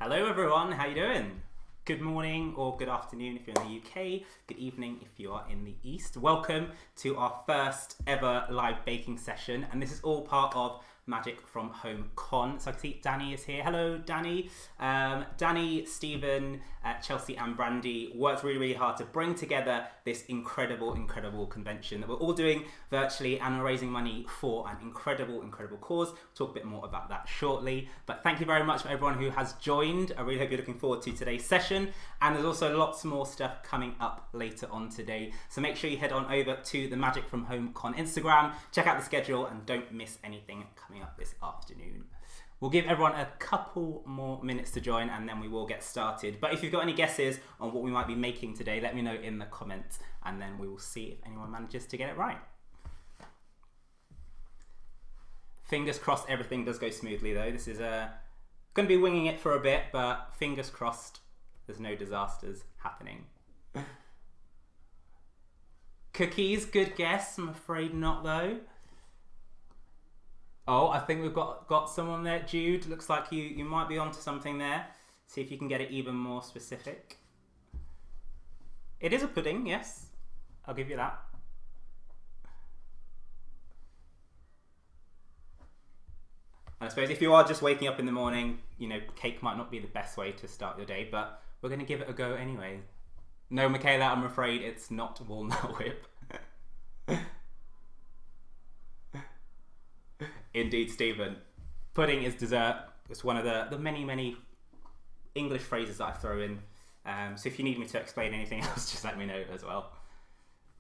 Hello everyone, how you doing? Good morning or good afternoon if you're in the UK, good evening if you are in the East. Welcome to our first ever live baking session, and this is all part of Magic from Home Con. So I can see Danny is here. Hello Danny. Danny, Stephen, Chelsea and Brandy worked really hard to bring together this incredible convention that we're all doing virtually, and we're raising money for an incredible cause. We'll talk a bit more about that shortly, but thank you very much for everyone who has joined. I really hope you're looking forward to today's session, and there's also lots more stuff coming up later on today, so make sure you head on over to the Magic from Home Con Instagram, check out the schedule and don't miss anything coming up this afternoon. We'll give everyone a couple more minutes to join and then we will get started. But if you've got any guesses on what we might be making today, let me know in the comments and then we will see if anyone manages to get it right. Fingers crossed everything does go smoothly though. This is going to be winging it for a bit, but fingers crossed there's no disasters happening. Cookies, good guess. I'm afraid not though. Oh, I think we've got someone there. Jude, looks like you might be onto something there. See if you can get it even more specific. It is a pudding, yes. I'll give you that. And I suppose if you are just waking up in the morning, you know, cake might not be the best way to start your day, but we're going to give it a go anyway. No, Michaela, I'm afraid it's not walnut whip. Indeed, Stephen. Pudding is dessert. It's one of the many English phrases that I throw in. So if you need me to explain anything else, just let me know as well.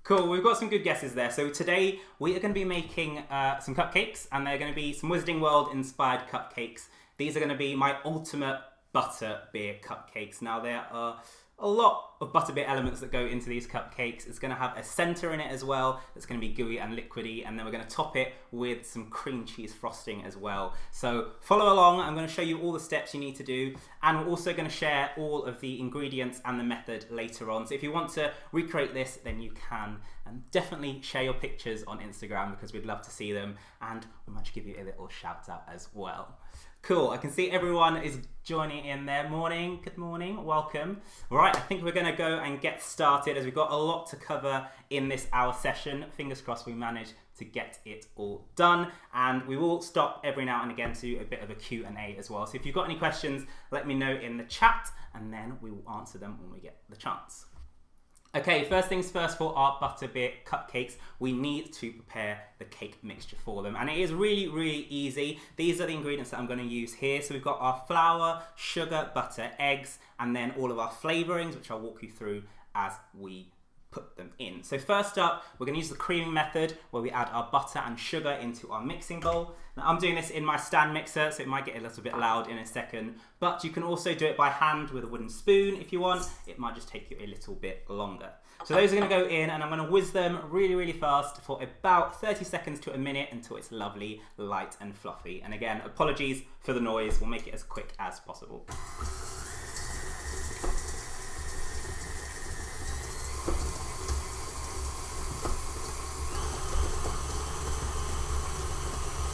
Cool, we've got some good guesses there. So today we are going to be making some cupcakes, and they're going to be some Wizarding World inspired cupcakes. These are going to be my ultimate butterbeer cupcakes. Now there are a lot of butterbeer elements that go into these cupcakes. It's going to have a center in it as well that's going to be gooey and liquidy, and then we're going to top it with some cream cheese frosting as well. So follow along. I'm going to show you all the steps you need to do, and we're also going to share all of the ingredients and the method later on. So if you want to recreate this, then you can, and definitely share your pictures on Instagram because we'd love to see them, and we might give you a little shout out as well. Cool, I can see everyone is joining in there. Morning, good morning, welcome. All right, I think we're gonna go and get started as we've got a lot to cover in this hour session. Fingers crossed we manage to get it all done, and we will stop every now and again to do a bit of a Q&A as well. So if you've got any questions, let me know in the chat and then we will answer them when we get the chance. Okay, first things first, for our butterbeer cupcakes, we need to prepare the cake mixture for them. And it is really easy. These are the ingredients that I'm going to use here. So we've got our flour, sugar, butter, eggs, and then all of our flavorings, which I'll walk you through as we put them in. So first up, we're going to use the creaming method where we add our butter and sugar into our mixing bowl. Now I'm doing this in my stand mixer, so it might get a little bit loud in a second, but you can also do it by hand with a wooden spoon if you want. It might just take you a little bit longer. So those are going to go in, and I'm going to whiz them really fast for about 30 seconds to a minute until it's lovely, light and fluffy. And again, apologies for the noise, we'll make it as quick as possible.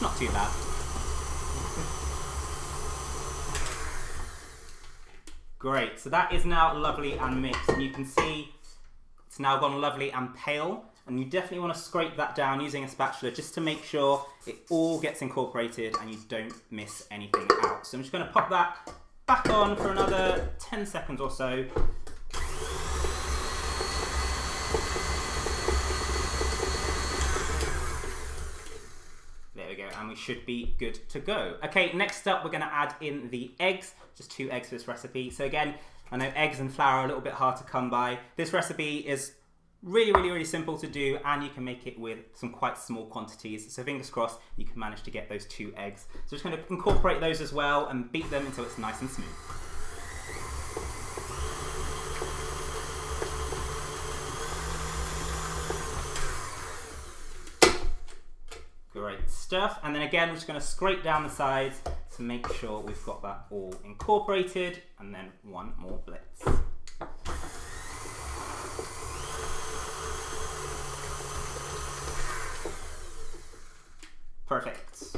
Not too bad. Great, so that is now lovely and mixed, and you can see it's now gone lovely and pale, and you definitely want to scrape that down using a spatula just to make sure it all gets incorporated and you don't miss anything out. So I'm just going to pop that back on for another 10 seconds or so. And we should be good to go. Okay, next up we're going to add in the eggs, just 2 eggs for this recipe. So again, I know eggs and flour are a little bit hard to come by. This recipe is really simple to do, and you can make it with some quite small quantities. So fingers crossed you can manage to get those 2 eggs. So just going to incorporate those as well and beat them until it's nice and smooth. Great stuff, and then again we're just going to scrape down the sides to make sure we've got that all incorporated, and then one more blitz. Perfect.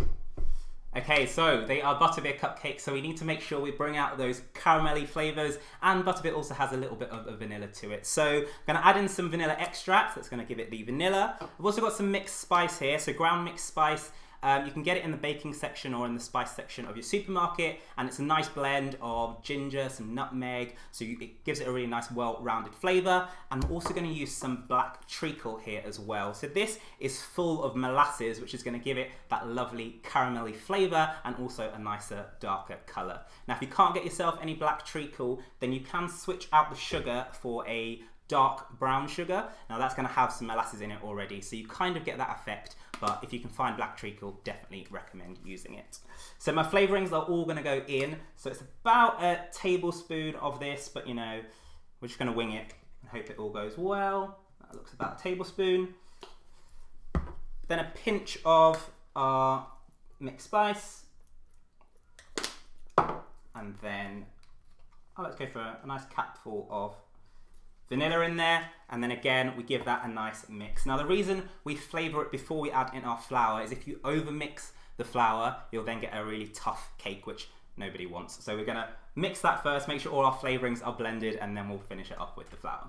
Okay, Okay, so they are butterbeer cupcakes, so we need to make sure we bring out those caramelly flavors, and butterbeer also has a little bit of a vanilla to it. So I'm going to add in some vanilla extract, that's going to give it the vanilla. I've also got some mixed spice here, so ground mixed spice. You can get it in the baking section or in the spice section of your supermarket, and it's a nice blend of ginger, some nutmeg, so it gives it a really nice well-rounded flavour. And we're also going to use some black treacle here as well. So this is full of molasses, which is going to give it that lovely caramelly flavour and also a nicer, darker colour. Now, if you can't get yourself any black treacle, then you can switch out the sugar for a dark brown sugar. Now that's going to have some molasses in it already, so you kind of get that effect, but if you can find black treacle, definitely recommend using it. So my flavourings are all going to go in, so it's about a tablespoon of this, but you know, we're just going to wing it and hope it all goes well. That looks about a tablespoon. Then a pinch of our mixed spice, and then let's go for a nice capful of vanilla in there, and then again we give that a nice mix. Now the reason we flavour it before we add in our flour is if you over mix the flour, you'll then get a really tough cake, which nobody wants. So we're going to mix that first, make sure all our flavourings are blended, and then we'll finish it off with the flour.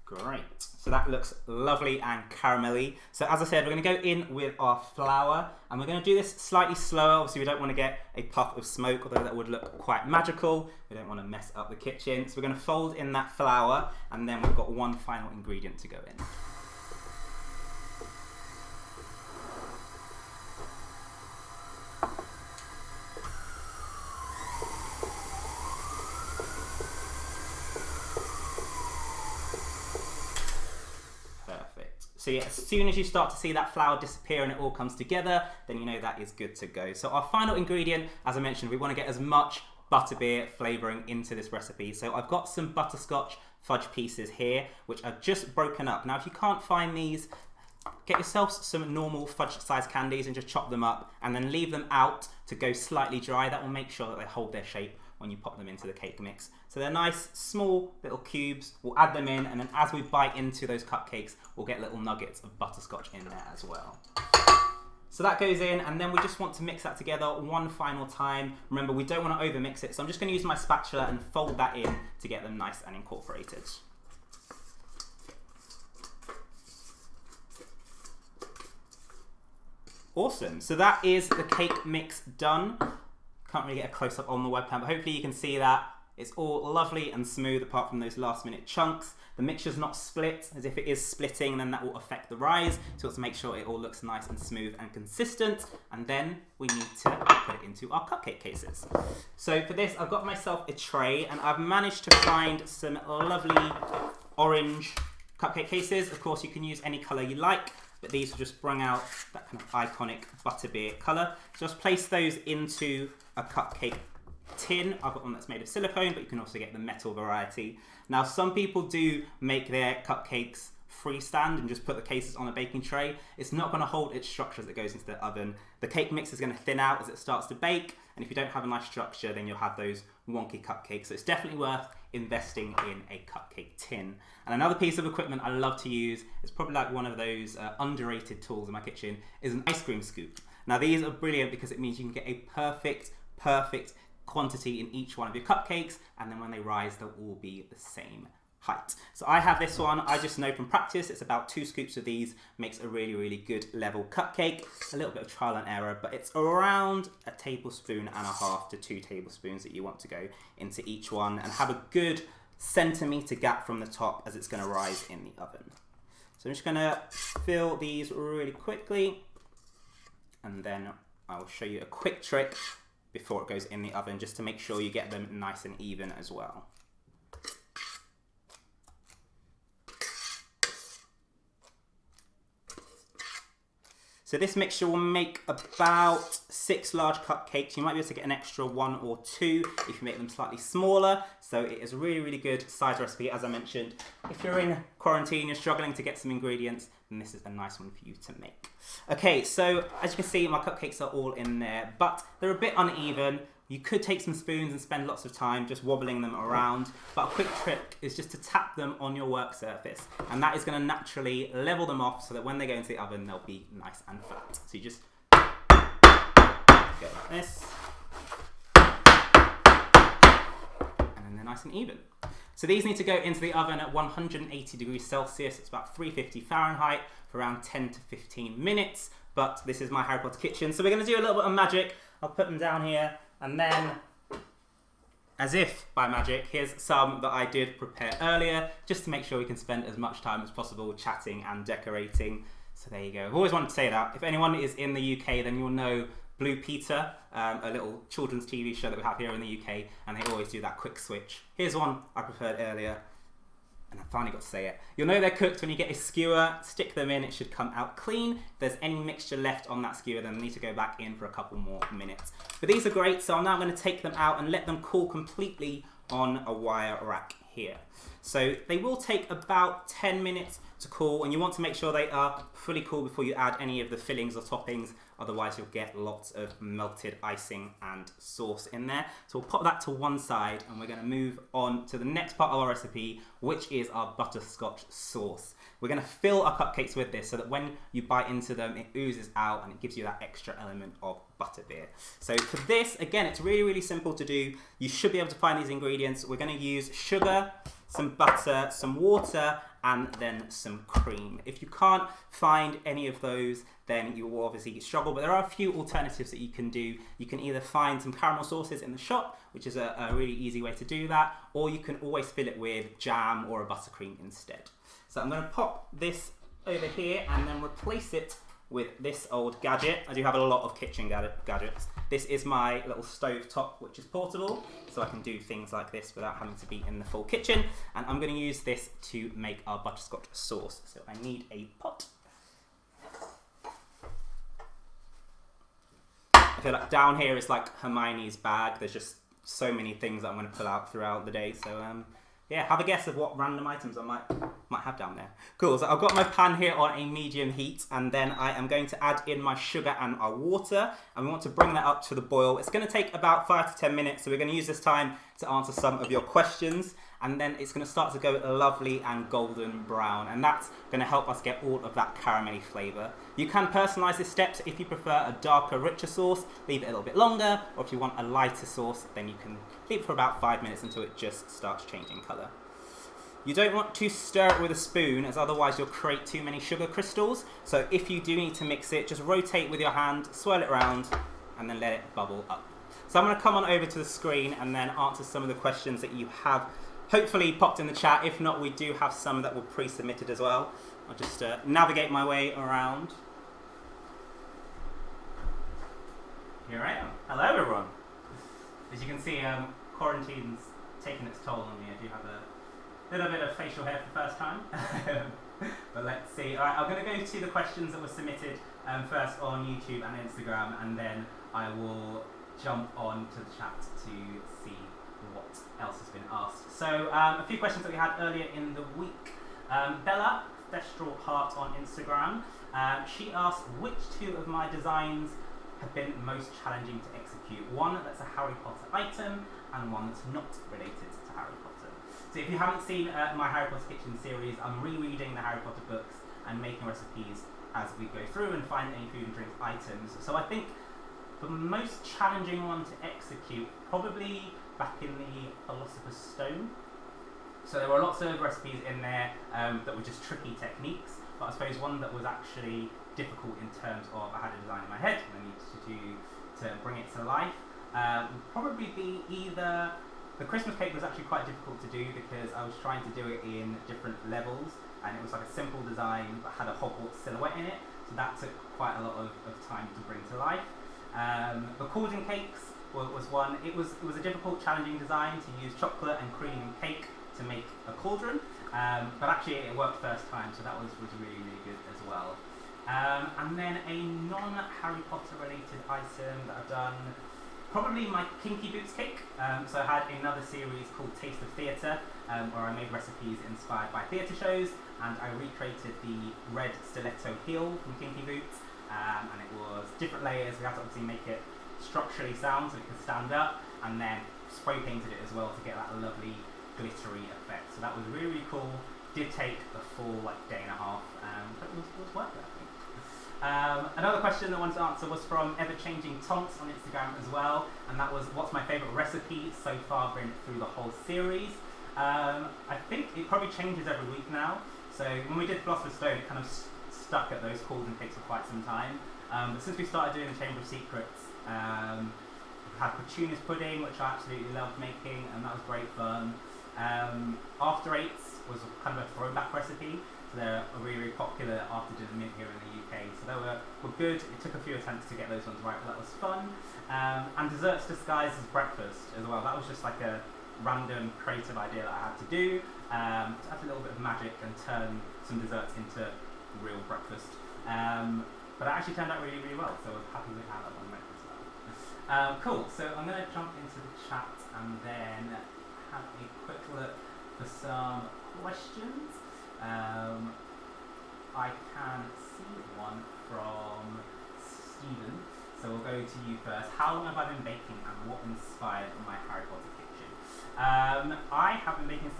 Great, so that looks lovely and caramelly. So as I said, we're going to go in with our flour, and we're going to do this slightly slower. Obviously we don't want to get a puff of smoke, although that would look quite magical. We don't want to mess up the kitchen. So we're going to fold in that flour, and then we've got one final ingredient to go in. So yeah, as soon as you start to see that flour disappear and it all comes together, then you know that is good to go. So our final ingredient, as I mentioned, we want to get as much butterbeer flavouring into this recipe. So I've got some butterscotch fudge pieces here, which are just broken up. Now, if you can't find these, get yourself some normal fudge size candies and just chop them up and then leave them out to go slightly dry. That will make sure that they hold their shape when you pop them into the cake mix. So they're nice, small little cubes. We'll add them in, and then as we bite into those cupcakes, we'll get little nuggets of butterscotch in there as well. So that goes in, and then we just want to mix that together one final time. Remember, we don't want to over mix it, so I'm just going to use my spatula and fold that in to get them nice and incorporated. Awesome, so that is the cake mix done. Can't really get a close-up on the webcam, but hopefully you can see that it's all lovely and smooth apart from those last-minute chunks. The mixture's not split, as if it is splitting, then that will affect the rise. So let's make sure it all looks nice and smooth and consistent, and then we need to put it into our cupcake cases. So for this, I've got myself a tray, and I've managed to find some lovely orange cupcake cases. Of course, you can use any colour you like, but these will just bring out that kind of iconic butterbeer colour. So just place those into a cupcake tin. I've got one that's made of silicone, but you can also get the metal variety. Now, some people do make their cupcakes freestand and just put the cases on a baking tray. It's not going to hold its structure as it goes into the oven. The cake mix is going to thin out as it starts to bake, and if you don't have a nice structure, then you'll have those wonky cupcakes. So it's definitely worth investing in a cupcake tin. And another piece of equipment I love to use, it's probably like one of those underrated tools in my kitchen, is an ice cream scoop. Now these are brilliant because it means you can get a perfect quantity in each one of your cupcakes, and then when they rise, they'll all be the same height. So I have this one. I just know from practice it's about 2 scoops of these makes a really good level cupcake. A little bit of trial and error, but it's around 1.5 tablespoons to 2 tablespoons that you want to go into each one, and have a good centimetre gap from the top as it's going to rise in the oven. So I'm just going to fill these really quickly, and then I will show you a quick trick before it goes in the oven, just to make sure you get them nice and even as well. So this mixture will make about 6 large cupcakes. You might be able to get an extra 1 or 2 if you make them slightly smaller. So it is a really good size recipe, as I mentioned. If you're in quarantine, you're struggling to get some ingredients, then this is a nice one for you to make. Okay, so as you can see, my cupcakes are all in there, but they're a bit uneven. You could take some spoons and spend lots of time just wobbling them around, but a quick trick is just to tap them on your work surface, and that is going to naturally level them off so that when they go into the oven, they'll be nice and flat. So you just go like this, and then they're nice and even. So these need to go into the oven at 180 degrees Celsius, it's about 350 Fahrenheit, for around 10 to 15 minutes, but this is my Harry Potter kitchen, so we're going to do a little bit of magic. I'll put them down here, and then, as if by magic, here's some that I did prepare earlier, just to make sure we can spend as much time as possible chatting and decorating. So there you go. I've always wanted to say that. If anyone is in the UK, then you'll know Blue Peter, a little children's TV show that we have here in the UK, and they always do that quick switch. Here's one I prepared earlier, and I finally got to say it. You'll know they're cooked when you get a skewer, stick them in, it should come out clean. If there's any mixture left on that skewer, then they need to go back in for a couple more minutes. But these are great, so I'm now going to take them out and let them cool completely on a wire rack here. So they will take about 10 minutes to cool, and you want to make sure they are fully cool before you add any of the fillings or toppings, otherwise you'll get lots of melted icing and sauce in there. So we'll pop that to one side, and we're going to move on to the next part of our recipe, which is our butterscotch sauce. We're going to fill our cupcakes with this so that when you bite into them, it oozes out and it gives you that extra element of butterbeer. So for this, again, it's really, really simple to do. You should be able to find these ingredients. We're going to use sugar, some butter, some water, and then some cream. If you can't find any of those, then you will obviously struggle, but there are a few alternatives that you can do. You can either find some caramel sauces in the shop, which is a really easy way to do that, or you can always fill it with jam or a buttercream instead. So I'm going to pop this over here and then replace it with this old gadget. I do have a lot of kitchen gadgets. This is my little stove top, which is portable, so I can do things like this without having to be in the full kitchen. And I'm going to use this to make our butterscotch sauce. So I need a pot. I feel like down here is like Hermione's bag. There's just so many things that I'm going to pull out throughout the day. So yeah, have a guess of what random items I might have down there. Cool, so I've got my pan here on a medium heat, and then I am going to add in my sugar and our water, and we want to bring that up to the boil. It's going to take about 5 to 10 minutes, so we're going to use this time to answer some of your questions, and then it's going to start to go lovely and golden brown, and that's going to help us get all of that caramelly flavour. You can personalise this step, so if you prefer a darker, richer sauce, leave it a little bit longer, or if you want a lighter sauce, then you can leave it for about 5 minutes until it just starts changing colour. You don't want to stir it with a spoon, as otherwise you'll create too many sugar crystals. So if you do need to mix it, just rotate with your hand, swirl it around, and then let it bubble up. So I'm going to come on over to the screen and then answer some of the questions that you have hopefully popped in the chat. If not, we do have some that were pre-submitted as well. I'll just navigate my way around. Here I am. Hello everyone. As you can see, quarantine's taken its toll on me. I do have a little bit of facial hair for the first time. But let's see. Alright, I'm going to go to the questions that were submitted first on YouTube and Instagram, and then I will jump on to the chat to see what else has been asked. So a few questions that we had earlier in the week. Bella, Thestral Heart on Instagram, she asked which two of my designs have been most challenging to execute. One that's a Harry Potter item, and one that's not related to Harry Potter. So if you haven't seen my Harry Potter Kitchen series, I'm rereading the Harry Potter books and making recipes as we go through and find any food and drink items. So I think the most challenging one to execute, probably back in the Philosopher's Stone. So there were lots of recipes in there that were just tricky techniques, but I suppose one that was actually difficult in terms of I had a design in my head and I needed to bring it to life would probably be either the Christmas cake was actually quite difficult to do because I was trying to do it in different levels, and it was like a simple design but had a Hogwarts silhouette in it, so that took quite a lot of time to bring to life. The cauldron cakes was one. It was a difficult, challenging design to use chocolate and cream and cake to make a cauldron, but actually it worked first time, so that was really, really good as well. And then a non-Harry Potter related item that I've done, probably my Kinky Boots cake. So I had another series called Taste of Theatre, where I made recipes inspired by theatre shows, and I recreated the red stiletto heel from Kinky Boots, and it was different layers. We had to obviously make it structurally sound so it could stand up, and then spray painted it as well to get that lovely glittery effect. So that was really, really cool. Did take a full day and a half, but it was worth it, I think. Another question that I wanted to answer was from Ever Changing Tonks on Instagram as well, and that was, what's my favourite recipe so far through the whole series? I think it probably changes every week now. So when we did Philosopher's Stone, it kind of stuck at those cauldron cakes for quite some time. But since we started doing the Chamber of Secrets, we had petunias pudding, which I absolutely loved making, and that was great fun. After Eights was kind of a throwback recipe. So they're really, really popular after dinner mint here in the UK. So they were good. It took a few attempts to get those ones right, but that was fun. And desserts disguised as breakfast as well. That was just like a random creative idea that I had to do to add a little bit of magic and turn some desserts into real breakfast. But it actually turned out really, really well, so I was happy with how that one went as well. Cool, so I'm going to jump into the chat and then have a quick look for some questions. I can see one from Stephen, so we'll go to you first. How long have I been baking and what inspired my Harry Potter kitchen? I have been baking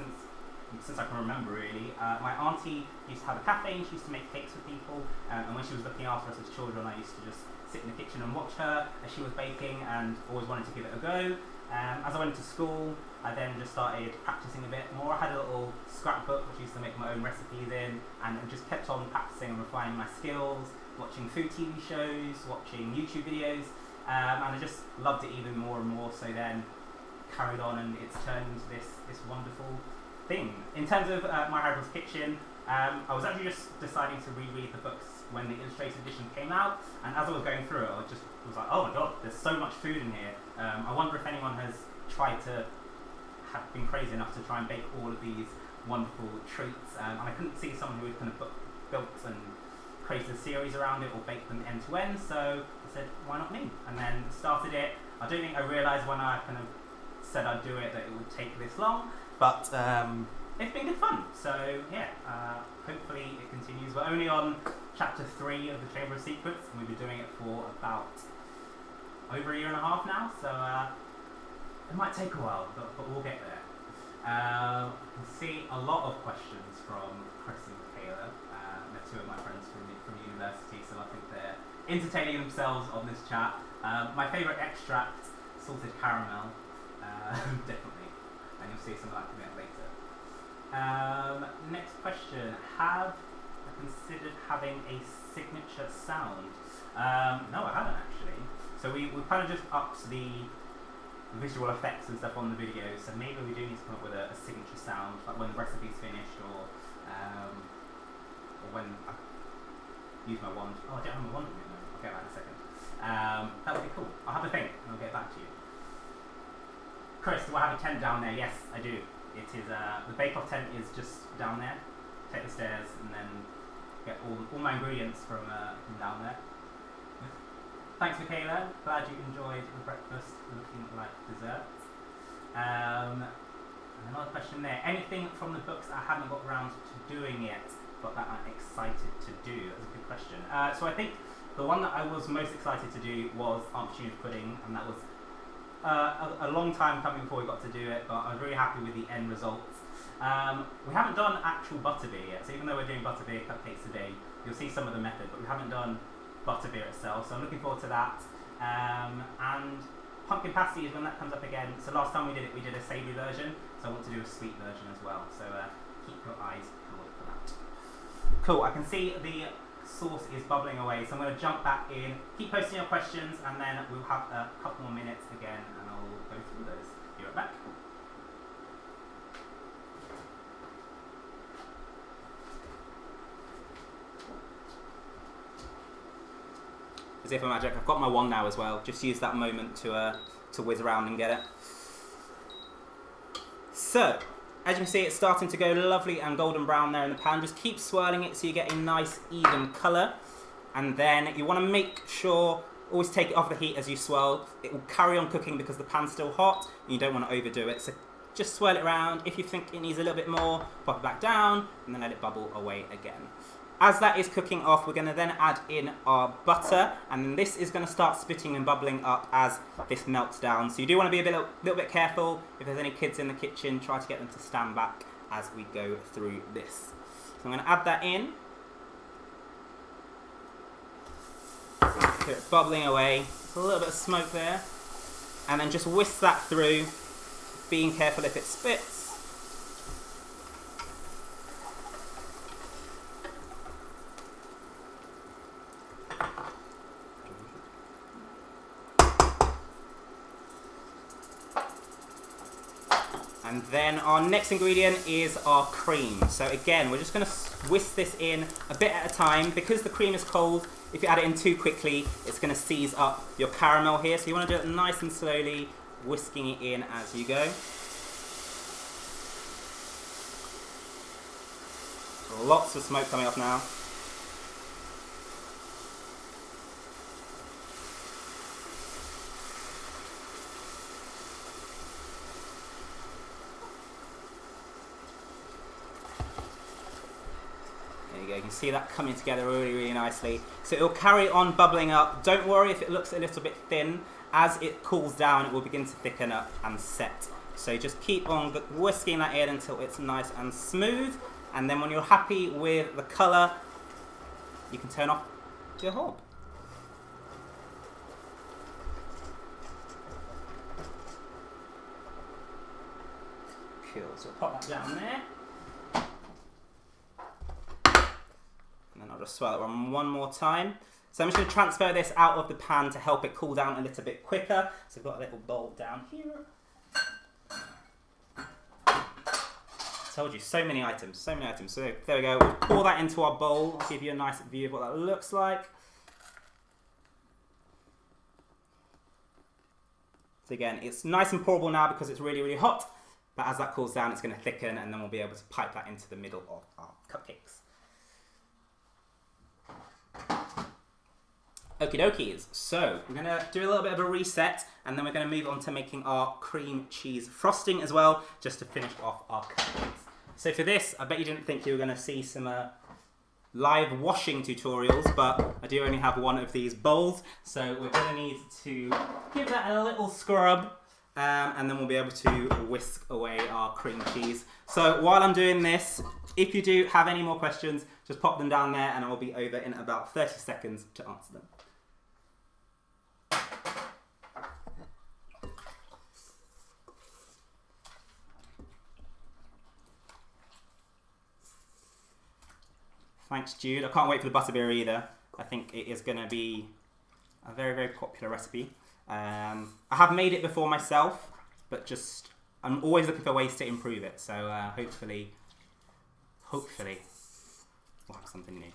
since I can remember, really. My auntie used to have a cafe and she used to make cakes for people, and when she was looking after us as children, I used to just sit in the kitchen and watch her as she was baking and always wanted to give it a go. As I went to school, I then just started practicing a bit more. I had a little scrapbook which I used to make my own recipes in, and just kept on practicing and refining my skills, watching food TV shows, watching YouTube videos, and I just loved it even more and more, so then carried on, and it's turned into this wonderful thing. In terms of my Harry Potter kitchen, I was actually just deciding to reread the books when the illustrated edition came out, and as I was going through it, I just was like, oh my god, there's so much food in here. I wonder if anyone has tried to have been crazy enough to try and bake all of these wonderful treats, and I couldn't see someone who had kind of built and created a series around it or baked them end to end, so I said, why not me? And then started it. I don't think I realised when I kind of said I'd do it that it would take this long, but it's been good fun. So yeah, hopefully it continues. We're only on chapter 3 of the Chamber of Secrets, and we've been doing it for about over a year and a half now, so it might take a while, but we'll get there. I can see a lot of questions from Chris and Michaela. They're two of my friends from university, so I think they're entertaining themselves on this chat. My favourite extract, salted caramel, definitely, and you'll see some of that coming up later. Next question, have I considered having a signature sound? No, I haven't actually. So we kind of just upped the visual effects and stuff on the videos, so maybe we do need to come up with a signature sound, like when the recipe's finished, or when I use my wand. Oh, I don't have my wand with me at the moment. I'll get that in a second. That would be cool. I'll have a think and I'll get back to you. Chris, do I have a tent down there? Yes, I do. It is, the bake-off tent is just down there. Take the stairs and then get all my ingredients from down there. Thanks, Michaela. Glad you enjoyed the breakfast looking like dessert. And another question there. Anything from the books I haven't got around to doing yet, but that I'm excited to do? That's a good question. So I think the one that I was most excited to do was Aunt Petunia's pudding, and that was a long time coming before we got to do it, but I was really happy with the end results. We haven't done actual butterbeer yet, so even though we're doing butterbeer cupcakes today, you'll see some of the method, but we haven't done butterbeer itself, so I'm looking forward to that. And pumpkin pasty is when that comes up again. So last time we did a savoury version, so I want to do a sweet version as well, so keep your eyes peeled for that. Cool, I can see the sauce is bubbling away, so I'm going to jump back in, keep posting your questions, and then we'll have a couple more minutes again and I'll go through those. Be right back. As if a magic, I've got my wand now as well. Just use that moment to whiz around and get it. So, as you can see, it's starting to go lovely and golden brown there in the pan. Just keep swirling it so you get a nice even colour. And then you want to make sure, always take it off the heat as you swirl. It will carry on cooking because the pan's still hot and you don't want to overdo it. So just swirl it around. If you think it needs a little bit more, pop it back down and then let it bubble away again. As that is cooking off, we're going to then add in our butter, and this is going to start spitting and bubbling up as this melts down. So you do want to be a little bit careful. If there's any kids in the kitchen, try to get them to stand back as we go through this. So I'm going to add that in. So it's bubbling away. There's a little bit of smoke there. And then just whisk that through, being careful if it spits. And then our next ingredient is our cream. So again, we're just going to whisk this in a bit at a time. Because the cream is cold, if you add it in too quickly, it's going to seize up your caramel here. So you want to do it nice and slowly, whisking it in as you go. Lots of smoke coming off now. You can see that coming together really, really nicely. So it'll carry on bubbling up. Don't worry if it looks a little bit thin. As it cools down, it will begin to thicken up and set. So just keep on whisking that in until it's nice and smooth. And then when you're happy with the colour, you can turn off your hob. Cool, so we'll pop that down there. And then I'll just swirl it one more time. So I'm just going to transfer this out of the pan to help it cool down a little bit quicker. So I've got a little bowl down here. Told you, so many items, so many items. So there we go. We'll pour that into our bowl. I'll give you a nice view of what that looks like. So again, it's nice and pourable now because it's really, really hot. But as that cools down, it's going to thicken, and then we'll be able to pipe that into the middle of our cupcakes. Okie dokies, so we're going to do a little bit of a reset, and then we're going to move on to making our cream cheese frosting as well, just to finish off our cupcakes. So for this, I bet you didn't think you were going to see some live washing tutorials, but I do only have one of these bowls, so we're going to need to give that a little scrub, and then we'll be able to whisk away our cream cheese. So while I'm doing this, if you do have any more questions, just pop them down there, and I'll be over in about 30 seconds to answer them. Thanks, Jude. I can't wait for the butterbeer either. I think it is going to be a very, very popular recipe. I have made it before myself, but just I'm always looking for ways to improve it. So hopefully we'll have something new.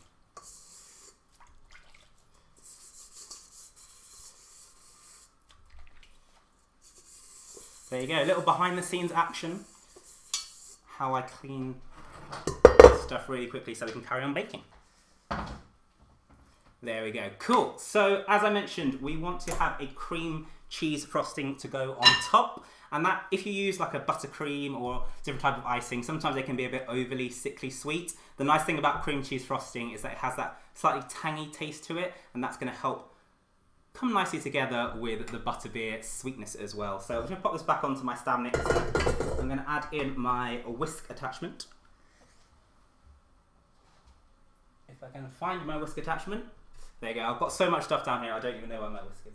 There you go, a little behind the scenes action. How I clean stuff really quickly so we can carry on baking. There we go, cool. So as I mentioned, we want to have a cream cheese frosting to go on top. And that, if you use like a buttercream or different type of icing, sometimes they can be a bit overly sickly sweet. The nice thing about cream cheese frosting is that it has that slightly tangy taste to it, and that's going to help come nicely together with the butterbeer sweetness as well. So I'm going to pop this back onto my stand mix. I'm going to add in my whisk attachment. If I can find my whisk attachment. There you go, I've got so much stuff down here, I don't even know where my whisk is.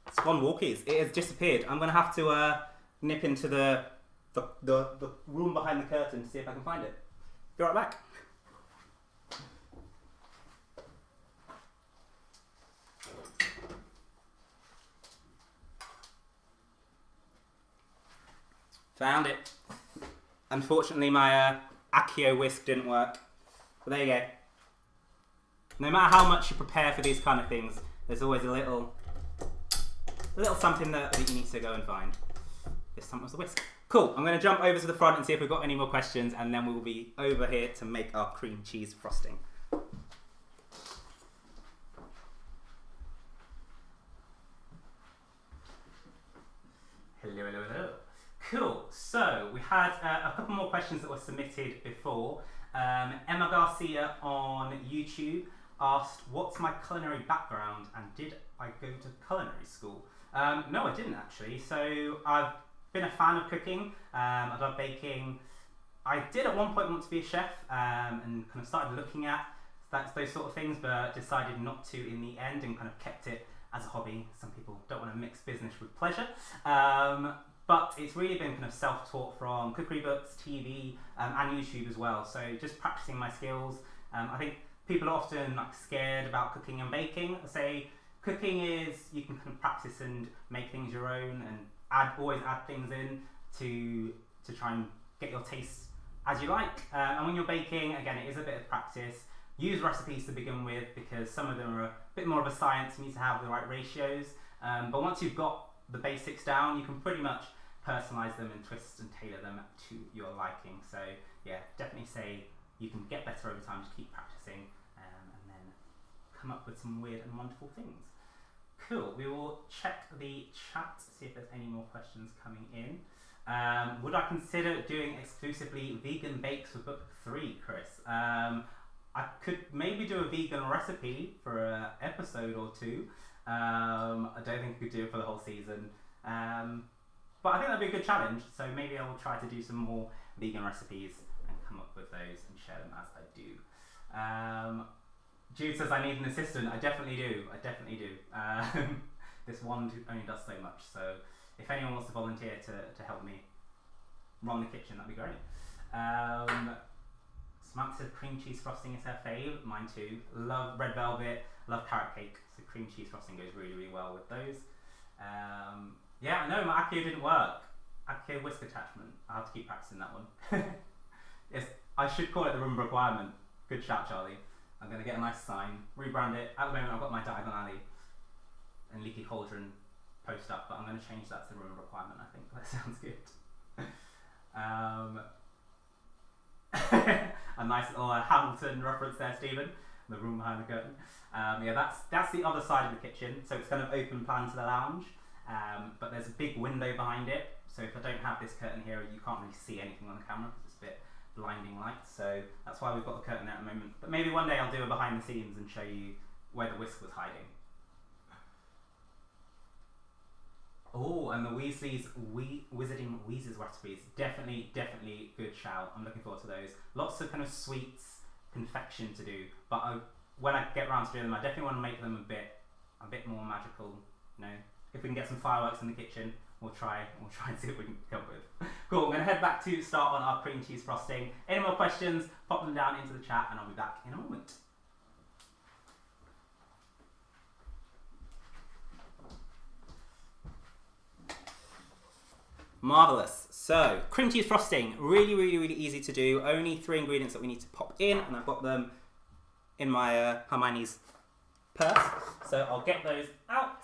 It's gone walkies, it has disappeared. I'm going to have to nip into the room behind the curtain to see if I can find it. Be right back. Found it. Unfortunately, my Accio whisk didn't work. But there you go. No matter how much you prepare for these kind of things, there's always a little something that you need to go and find. This time it was the whisk. Cool, I'm going to jump over to the front and see if we've got any more questions, and then we will be over here to make our cream cheese frosting. Hello, hello, hello. Cool. So we had a couple more questions that were submitted before. Emma Garcia on YouTube asked, "What's my culinary background and did I go to culinary school?" No, I didn't actually. So I've been a fan of cooking. I love baking. I did at one point want to be a chef and kind of started looking at those sort of things, but decided not to in the end and kind of kept it as a hobby. Some people don't want to mix business with pleasure. But it's really been kind of self-taught from cookery books, TV, and YouTube as well. So just practicing my skills. I think people are often like scared about cooking and baking. I say cooking is you can kind of practice and make things your own and always add things in to try and get your taste as you like. And when you're baking, again, it is a bit of practice. Use recipes to begin with because some of them are a bit more of a science. You need to have the right ratios. But once you've got the basics down, you can pretty much personalize them and twist and tailor them to your liking. So yeah, definitely say you can get better over time. Just keep practicing and then come up with some weird and wonderful things. Cool. We will check the chat, see if there's any more questions coming in. Would I consider doing exclusively vegan bakes for book 3, Chris? I could maybe do a vegan recipe for an episode or 2. I don't think I could do it for the whole season. But I think that'd be a good challenge, so maybe I will try to do some more vegan recipes and come up with those and share them as I do. Jude says I need an assistant. I definitely do. This one only does so much, so if anyone wants to volunteer to help me run the kitchen, that'd be great. Samantha said cream cheese frosting is her fave. Mine too. Love red velvet, love carrot cake, so cream cheese frosting goes really, really well with those. Yeah, I know my Accio didn't work. Accio whisk attachment. I'll have to keep practicing that one. Yes, I should call it the room requirement. Good shout, Charlie. I'm going to get a nice sign, rebrand it. At the moment, I've got my Diagon Alley and Leaky Cauldron post up, but I'm going to change that to the room requirement. I think that sounds good. A nice little Hamilton reference there, Stephen. The room behind the curtain. Yeah, that's the other side of the kitchen. So it's kind of open plan to the lounge. But there's a big window behind it, so if I don't have this curtain here, you can't really see anything on the camera because it's a bit blinding light, so that's why we've got the curtain there at the moment. But maybe one day I'll do a behind the scenes and show you where the whisk was hiding. Oh, and the Weasley's Wizarding Wheezes recipes, definitely good shout. I'm looking forward to those. Lots of kind of sweets, confection to do, but when I get around to doing them, I definitely want to make them a bit more magical, you know. If we can get some fireworks in the kitchen, we'll try and see what we can come up with. Cool, I'm going to head back to start on our cream cheese frosting. Any more questions, pop them down into the chat and I'll be back in a moment. Marvellous. So, cream cheese frosting, really easy to do. Only 3 ingredients that we need to pop in, and I've got them in my Hermione's purse. So I'll get those out.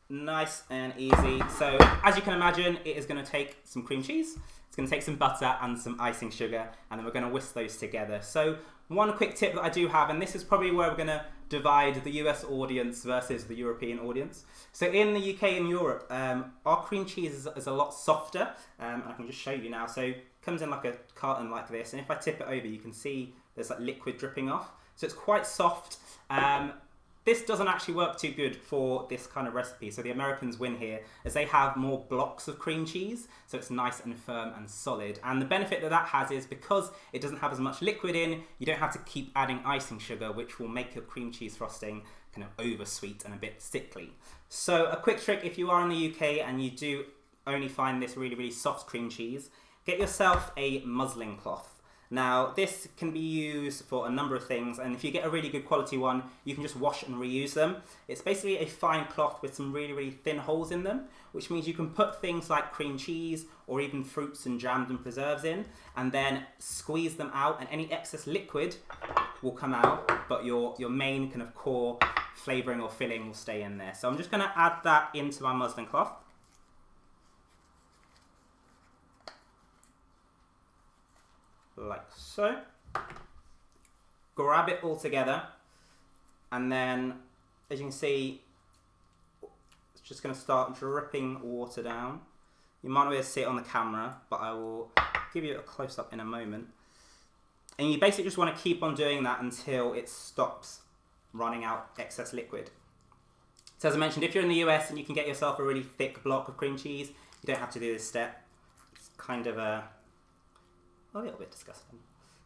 Nice and easy. So as you can imagine, it is going to take some cream cheese, it's going to take some butter and some icing sugar, and then we're going to whisk those together. So one quick tip that I do have, and this is probably where we're going to divide the US audience versus the European audience. So in the UK and Europe, our cream cheese is a lot softer, and I can just show you now. So it comes in like a carton like this, and if I tip it over, you can see there's like liquid dripping off. So it's quite soft. This doesn't actually work too good for this kind of recipe, so the Americans win here as they have more blocks of cream cheese, so it's nice and firm and solid. And the benefit that has is because it doesn't have as much liquid in, you don't have to keep adding icing sugar, which will make your cream cheese frosting kind of oversweet and a bit sickly. So a quick trick, if you are in the UK and you do only find this really soft cream cheese, get yourself a muslin cloth. Now, this can be used for a number of things, and if you get a really good quality one, you can just wash and reuse them. It's basically a fine cloth with some really thin holes in them, which means you can put things like cream cheese or even fruits and jams and preserves in, and then squeeze them out, and any excess liquid will come out, but your main kind of core flavouring or filling will stay in there. So I'm just going to add that into my muslin cloth. Like so. Grab it all together, and then as you can see, it's just going to start dripping water down. You might not be able to see it on the camera, but I will give you a close-up in a moment. And you basically just want to keep on doing that until it stops running out excess liquid. So as I mentioned, if you're in the US and you can get yourself a really thick block of cream cheese, you don't have to do this step. It's kind of a little bit disgusting.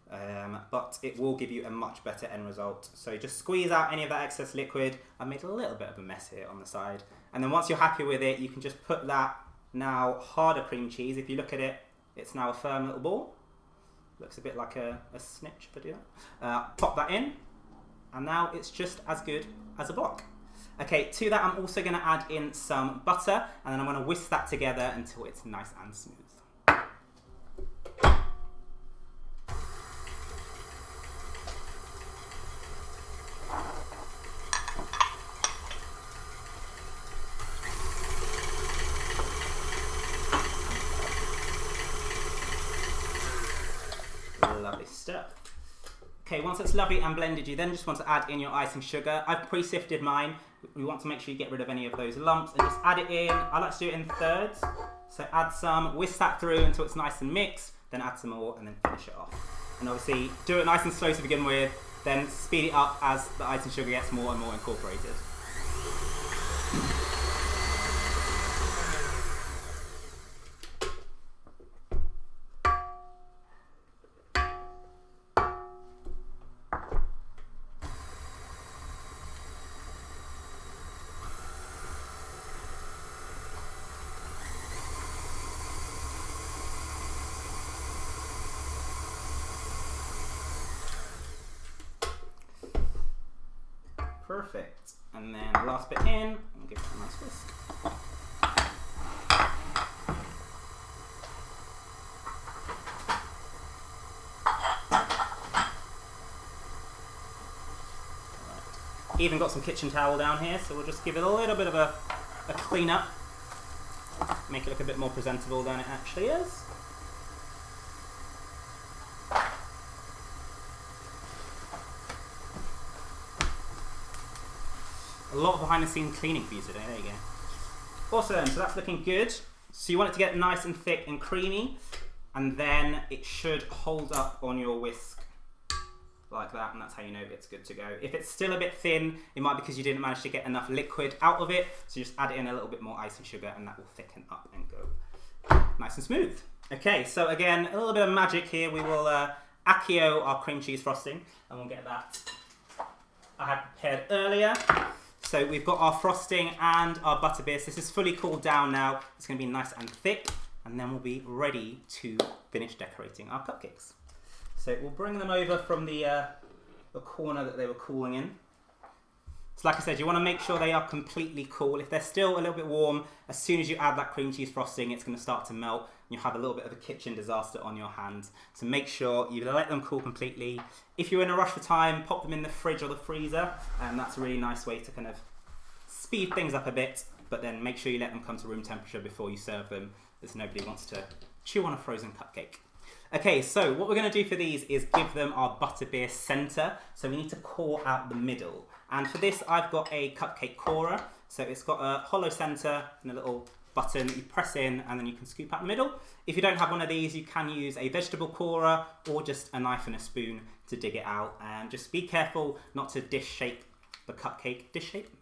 But it will give you a much better end result. So just squeeze out any of that excess liquid. I made a little bit of a mess here on the side. And then once you're happy with it, you can just put that now harder cream cheese. If you look at it, it's now a firm little ball. Looks a bit like a snitch if I do that. Pop that in, and now it's just as good as a block. Okay, to that I'm also going to add in some butter, and then I'm going to whisk that together until it's nice and smooth. Lovely stuff. Okay, once it's lovely and blended, you then just want to add in your icing sugar. I've pre-sifted mine. We want to make sure you get rid of any of those lumps and just add it in. I like to do it in thirds. So add some, whisk that through until it's nice and mixed, then add some more and then finish it off. And obviously do it nice and slow to begin with, then speed it up as the icing sugar gets more and more incorporated. Perfect. And then the last bit in, and give it a nice whisk. Right. Even got some kitchen towel down here, so we'll just give it a little bit of a clean up. Make it look a bit more presentable than it actually is. A lot of behind the scenes cleaning for you today, there you go. Awesome, so that's looking good. So you want it to get nice and thick and creamy, and then it should hold up on your whisk like that, and that's how you know it's good to go. If it's still a bit thin, it might be because you didn't manage to get enough liquid out of it, so just add in a little bit more icing sugar and that will thicken up and go nice and smooth. Okay, so again, a little bit of magic here. We will accio our cream cheese frosting, and we'll get that I had prepared earlier. So we've got our frosting and our butterbeer. So this is fully cooled down now. It's going to be nice and thick, and then we'll be ready to finish decorating our cupcakes. So we'll bring them over from the corner that they were cooling in. So like I said, you want to make sure they are completely cool. If they're still a little bit warm, as soon as you add that cream cheese frosting, it's going to start to melt, and you'll have a little bit of a kitchen disaster on your hands. So make sure you let them cool completely. If you're in a rush for time, pop them in the fridge or the freezer, and that's a really nice way to kind of speed things up a bit, but then make sure you let them come to room temperature before you serve them, as nobody wants to chew on a frozen cupcake. Okay, so what we're going to do for these is give them our butterbeer center. So we need to core out the middle. And for this, I've got a cupcake corer. So it's got a hollow center and a little button that you press in, and then you can scoop out the middle. If you don't have one of these, you can use a vegetable corer or just a knife and a spoon to dig it out. And just be careful not to dish shape the cupcake,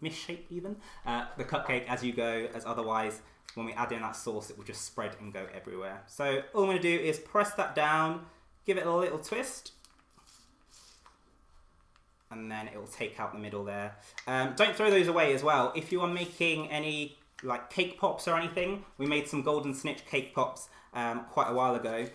misshape even, the cupcake as you go, as otherwise when we add in that sauce, it will just spread and go everywhere. So all I'm going to do is press that down, give it a little twist, and then it will take out the middle there. Don't throw those away as well. If you are making any like cake pops or anything, we made some golden snitch cake pops quite a while ago.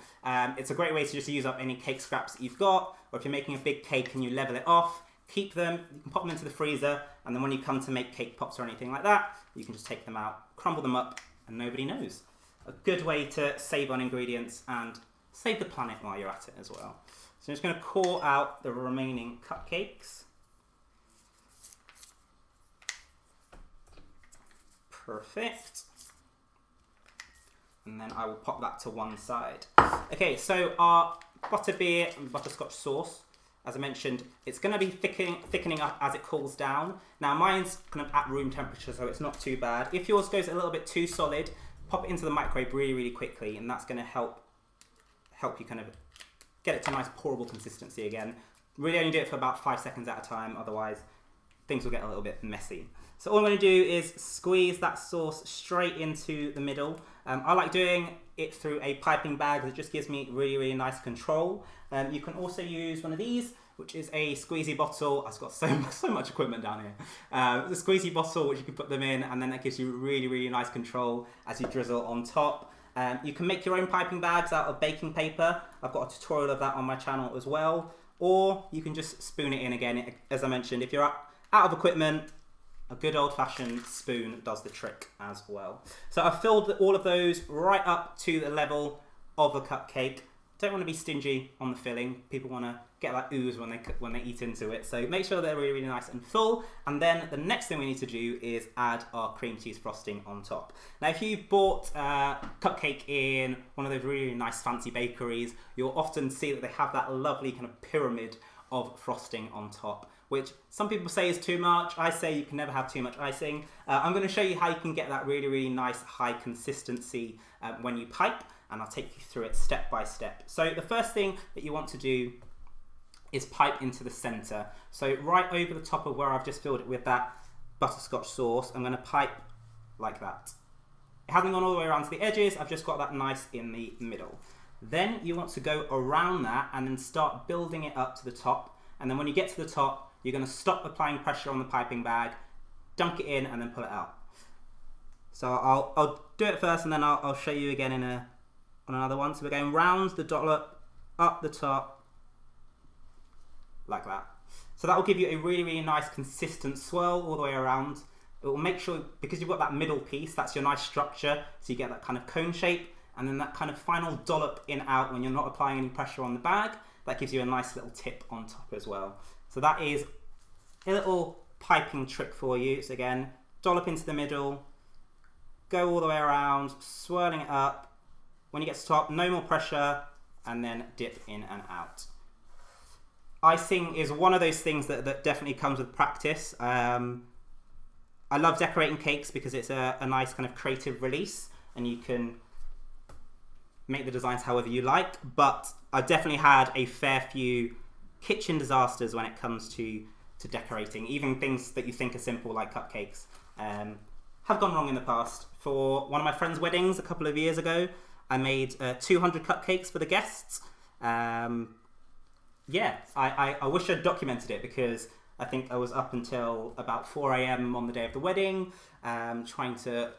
It's a great way to just use up any cake scraps that you've got, or if you're making a big cake and you level it off, keep them, you can pop them into the freezer, and then when you come to make cake pops or anything like that, you can just take them out, crumble them up, and nobody knows. A good way to save on ingredients and save the planet while you're at it as well. So I'm just going to core out the remaining cupcakes. Perfect. And then I will pop that to one side. Okay, so our butterbeer and butterscotch sauce, as I mentioned, it's going to be thickening up as it cools down. Now mine's kind of at room temperature, so it's not too bad. If yours goes a little bit too solid, pop it into the microwave really, really quickly, and that's going to help you kind of get it to a nice pourable consistency again. Really only do it for about 5 seconds at a time, otherwise things will get a little bit messy. So all I'm going to do is squeeze that sauce straight into the middle. I like doing it through a piping bag, that just gives me really, really nice control. You can also use one of these, which is a squeezy bottle. I've got so much equipment down here. The squeezy bottle, which you can put them in, and then that gives you really, really nice control as you drizzle on top. You can make your own piping bags out of baking paper. I've got a tutorial of that on my channel as well. Or you can just spoon it in again. As I mentioned, if you're out of equipment, a good old-fashioned spoon does the trick as well. So I've filled all of those right up to the level of a cupcake. Don't want to be stingy on the filling. People want to get that ooze when they eat into it. So make sure they're really, really nice and full. And then the next thing we need to do is add our cream cheese frosting on top. Now, if you've bought a cupcake in one of those really, really nice fancy bakeries, you'll often see that they have that lovely kind of pyramid of frosting on top, which some people say is too much. I say you can never have too much icing. I'm going to show you how you can get that really, really nice high consistency when you pipe, and I'll take you through it step by step. So the first thing that you want to do is pipe into the center. So right over the top of where I've just filled it with that butterscotch sauce, I'm going to pipe like that. It hasn't gone all the way around to the edges, I've just got that nice in the middle. Then you want to go around that and then start building it up to the top. And then when you get to the top, you're going to stop applying pressure on the piping bag, dunk it in, and then pull it out. So I'll do it first, and then I'll show you again on another one. So we're going round the dollop, up the top, like that. So that will give you a really, really nice consistent swirl all the way around. It will make sure, because you've got that middle piece, that's your nice structure, so you get that kind of cone shape, and then that kind of final dollop in out when you're not applying any pressure on the bag. That gives you a nice little tip on top as well. So that is a little piping trick for you. So again, dollop into the middle, go all the way around, swirling it up. When you get to the top, no more pressure, and then dip in and out. Icing is one of those things that definitely comes with practice. I love decorating cakes because it's a nice kind of creative release, and you can make the designs however you like, but I've definitely had a fair few kitchen disasters when it comes to decorating. Even things that you think are simple, like cupcakes, have gone wrong in the past. For one of my friend's weddings a couple of years ago, I made 200 cupcakes for the guests. Yeah, I wish I'd documented it, because I think I was up until about 4 a.m. on the day of the wedding, trying to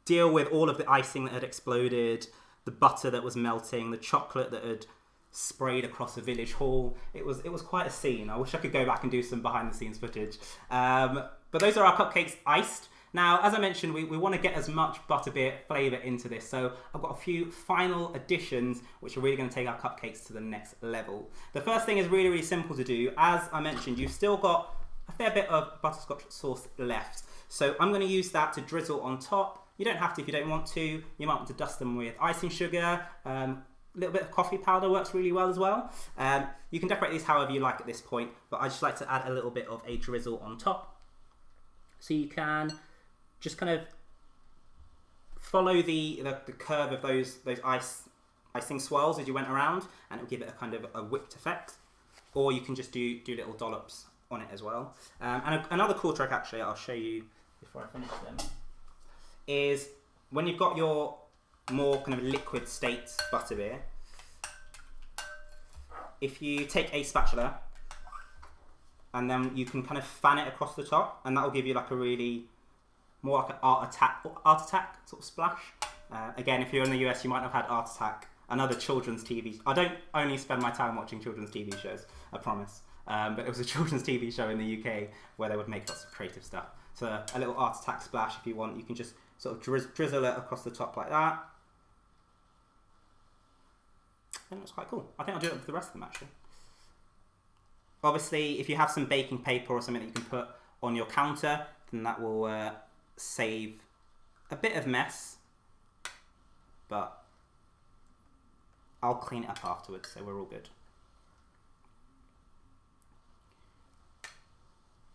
deal with all of the icing that had exploded, the butter that was melting, the chocolate that had sprayed across a village hall. It was quite a scene. I wish I could go back and do some behind the scenes footage. But those are our cupcakes iced. Now, as I mentioned, we want to get as much butterbeer flavour into this, so I've got a few final additions which are really going to take our cupcakes to the next level. The first thing is really, really simple to do. As I mentioned, you've still got a fair bit of butterscotch sauce left, so I'm going to use that to drizzle on top. You don't have to if you don't want to. You might want to dust them with icing sugar. A little bit of coffee powder works really well as well. You can decorate these however you like at this point, but I just like to add a little bit of a drizzle on top. So you can just kind of follow the curve of those icing swirls as you went around, and it'll give it a kind of a whipped effect. Or you can just do little dollops on it as well. And another cool trick, actually, I'll show you before I finish them, is when you've got your more kind of liquid state butterbeer, if you take a spatula and then you can kind of fan it across the top, and that will give you like a really more like an art attack sort of splash. Again, if you're in the US, you might have had Art Attack, another children's TV. I don't only spend my time watching children's TV shows, I promise. But it was a children's TV show in the UK where they would make lots of creative stuff. So a little Art Attack splash, if you want, you can just sort of drizzle it across the top like that. I think that's quite cool. I think I'll do it for the rest of them, actually. Obviously, if you have some baking paper or something that you can put on your counter, then that will save a bit of mess, but I'll clean it up afterwards, so we're all good.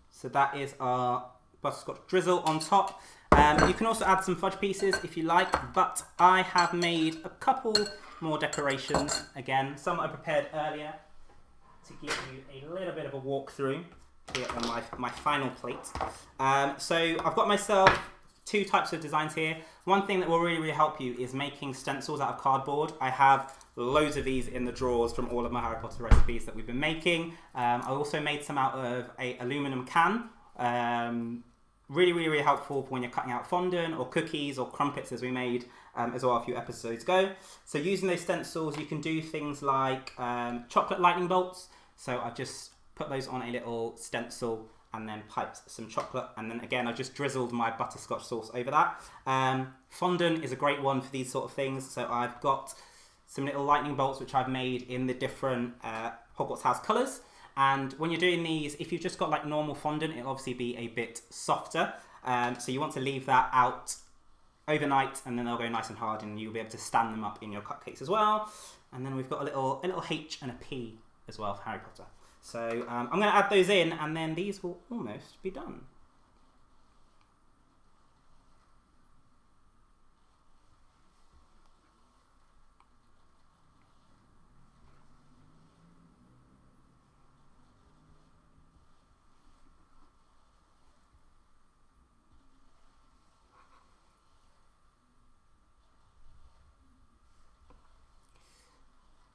So that is our butterscotch drizzle on top. You can also add some fudge pieces if you like, but I have made a couple more decorations. Again, some I prepared earlier to give you a little bit of a walkthrough here on my final plate. So I've got myself two types of designs here. One thing that will really help you is making stencils out of cardboard. I have loads of these in the drawers from all of my Harry Potter recipes that we've been making. I also made some out of an aluminum can. Really helpful for when you're cutting out fondant or cookies or crumpets, as we made as well a few episodes ago. So using those stencils, you can do things like chocolate lightning bolts. So I've just put those on a little stencil and then piped some chocolate, and then again I just drizzled my butterscotch sauce over that. Fondant is a great one for these sort of things. So I've got some little lightning bolts which I've made in the different Hogwarts house colours. And when you're doing these, if you've just got like normal fondant, it'll obviously be a bit softer. So you want to leave that out overnight, and then they'll go nice and hard, and you'll be able to stand them up in your cupcakes as well. And then we've got a little H and a P as well for Harry Potter. So I'm going to add those in, and then these will almost be done.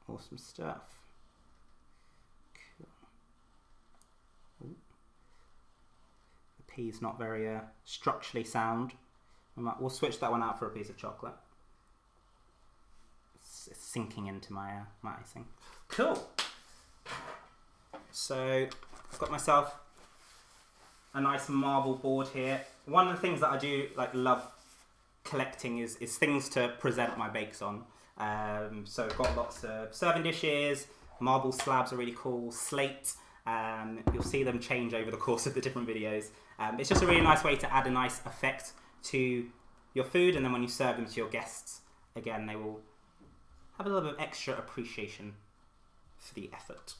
Awesome stuff. Cool. The P's not very structurally sound. We'll switch that one out for a piece of chocolate. It's sinking into my icing. Cool. So I've got myself a nice marble board here. One of the things that I do love collecting is things to present my bakes on. So I've got lots of serving dishes, marble slabs are really cool, slate. You'll see them change over the course of the different videos. It's just a really nice way to add a nice effect to your food, and then when you serve them to your guests, again, they will have a little bit of extra appreciation for the effort.